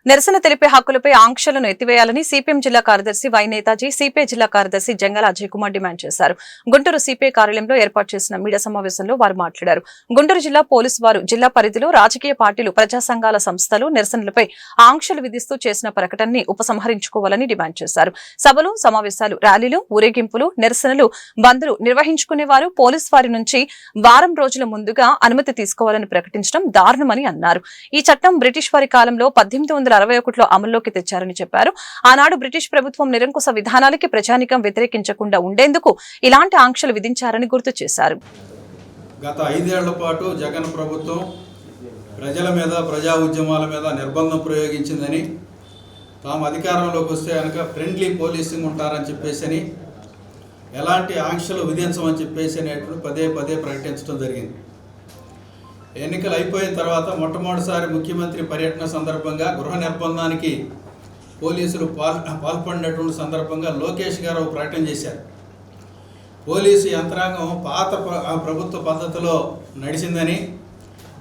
నిరసన తెలిపే హక్కులపై ఆంక్షలను ఎత్తివేయాలని సిపిఎం జిల్లా కార్యదర్శి వై నేతాజీ, సిపిఐ జిల్లా కార్యదర్శి జంగల అజయ్ కుమార్ డిమాండ్ చేశారు. గుంటూరు సిపిఐ కార్యాలయంలో ఏర్పాటు చేసిన మీడియా సమావేశంలో వారు మాట్లాడారు. గుంటూరు జిల్లా పోలీసు వారు జిల్లా పరిధిలో రాజకీయ పార్టీలు, ప్రజా సంఘాల సంస్థలు నిరసనలపై ఆంక్షలు విధిస్తూ చేసిన ప్రకటనని ఉపసంహరించుకోవాలని డిమాండ్ చేశారు. సభలు, సమావేశాలు, ర్యాలీలు, ఊరేగింపులు, నిరసనలు, బంద్లు నిర్వహించుకునే వారు పోలీసు వారి నుంచి వారం రోజుల ముందుగా అనుమతి తీసుకోవాలని ప్రకటించడం దారుణమని అన్నారు. ఈ చట్టం బ్రిటిష్ వారి కాలంలో 1861లో అమల్లోకి తెచ్చారని చెప్పారు. ఆనాడు బ్రిటిష్ ప్రభుత్వం నిరంకుశ విధానాలకి ప్రజానికం వ్యతిరేకించకుండా ఉండేందుకు ఇలాంటి ఆంక్షలు విధించారని గుర్తు చేశారు. గత 5 ఏళ్ల పాటు జగన్ ప్రభుత్వం ప్రజల మీద, ప్రజా ఉద్యమాల మీద నిర్బంధం ప్రయోగించిందని, తాము అధికారంలోకి వస్తే కనుక ఫ్రెండ్లీ పోలీసింగ్ ఉంటారని చెప్పేసి, ఎలాంటి ఆంక్షలు విధించమని చెప్పేసి పదే పదే ప్రకటించడం జరిగింది. ఎన్నికలు అయిపోయిన తర్వాత మొట్టమొదటిసారి ముఖ్యమంత్రి పర్యటన సందర్భంగా గృహ నిర్బంధానికి పోలీసులు పాల్పడినటువంటి సందర్భంగా లోకేష్ గారు ప్రకటన చేశారు. పోలీసు యంత్రాంగం పాత ప్రభుత్వ పద్ధతిలో నడిచిందని,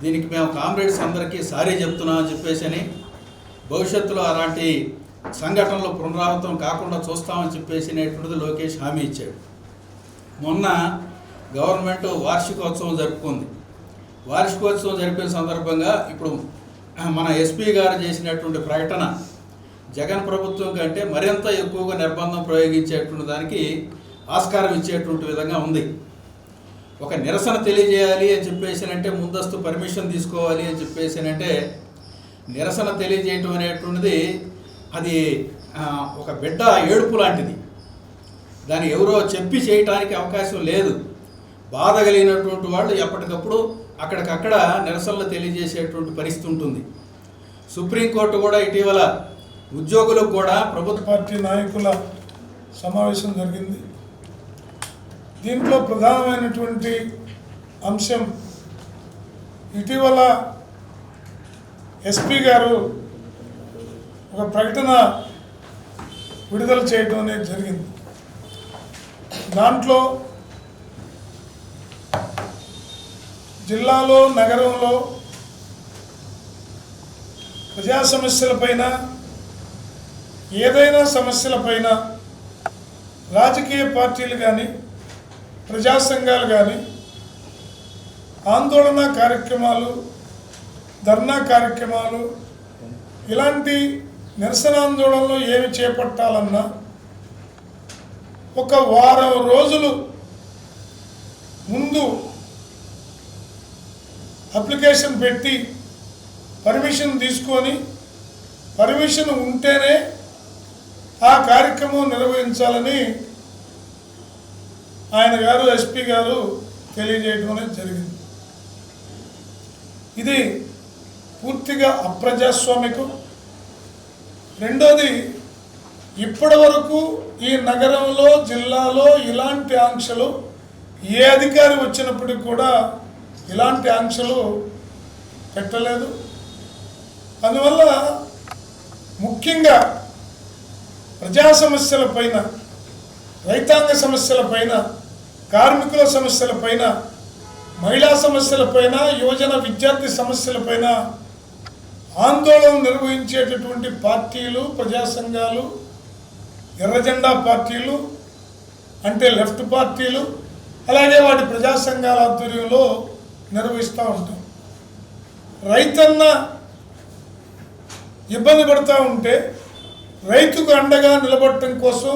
దీనికి మేము కామ్రేడ్స్ అందరికీ సారీ చెప్తున్నామని చెప్పేసి, భవిష్యత్తులో అలాంటి సంఘటనలు పునరావృతం కాకుండా చూస్తామని చెప్పేసినటువంటిది లోకేష్ హామీ ఇచ్చాడు. మొన్న గవర్నమెంట్ వార్షికోత్సవం జరుపుకుంది. వార్షికోత్సవం జరిపిన సందర్భంగా ఇప్పుడు మన ఎస్పీ గారు చేసినటువంటి ప్రకటన జగన్ ప్రభుత్వం కంటే మరింత ఎక్కువగా నిర్బంధం ప్రయోగించేటువంటి దానికి ఆస్కారం ఇచ్చేటువంటి విధంగా ఉంది. ఒక నిరసన తెలియజేయాలి అని చెప్పేసి ముందస్తు పర్మిషన్ తీసుకోవాలి అని చెప్పేసి నిరసన తెలియజేయటం అనేటువంటిది అది ఒక బిడ్డ ఏడుపు లాంటిది. దాన్ని ఎవరో చెప్పి చేయటానికి అవకాశం లేదు. బాధ కలిగినటువంటి వాళ్ళు ఎప్పటికప్పుడు అక్కడికక్కడ నిరసనలు తెలియజేసేటువంటి పరిస్థితి ఉంటుంది. సుప్రీంకోర్టు కూడా ఇటీవల ఉద్యోగులకు కూడా ప్రభుత్వ పార్టీ నాయకుల సమావేశం జరిగింది. దీంట్లో ప్రధానమైనటువంటి అంశం, ఇటీవల ఎస్పీ గారు ఒక ప్రకటన విడుదల చేయడం అనేది జరిగింది. దాంట్లో జిల్లాలో, నగరంలో ప్రజా సమస్యలపైన, ఏదైనా సమస్యలపైన రాజకీయ పార్టీలు కానీ, ప్రజా సంఘాలు కానీ ఆందోళన కార్యక్రమాలు, ధర్నా కార్యక్రమాలు, ఇలాంటి నిరసన ఆందోళనలు ఏమి చేపట్టాలన్నా ఒక వారం రోజులు ముందు అప్లికేషన్ పెట్టి పర్మిషన్ తీసుకొని, పర్మిషన్ ఉంటేనే ఆ కార్యక్రమం నిర్వహించాలని ఆయన గారు, ఎస్పీ గారు తెలియజేయడం అనేది జరిగింది. ఇది పూర్తిగా అప్రజాస్వామికం. రెండోది, ఇప్పటి వరకు ఈ నగరంలో, జిల్లాలో ఇలాంటి ఆంక్షలు ఏ అధికారి వచ్చినప్పటికీ కూడా ఇలాంటి ఆంక్షలు పెట్టలేదు. అందువల్ల ముఖ్యంగా ప్రజా సమస్యలపైన, రైతాంగ సమస్యలపైన, కార్మికుల సమస్యలపైన, మహిళా సమస్యలపైన, యువజన విద్యార్థి సమస్యలపైన ఆందోళన నిర్వహించేటటువంటి పార్టీలు, ప్రజా సంఘాలు, ఎర్రజెండా పార్టీలు అంటే లెఫ్ట్ పార్టీలు, అలాగే వాటి ప్రజా సంఘాల ఆధ్వర్యంలో నిర్వహిస్తూ ఉంటాం. రైతన్న ఇబ్బంది పడుతూ ఉంటే రైతుకు అండగా నిలబడటం కోసం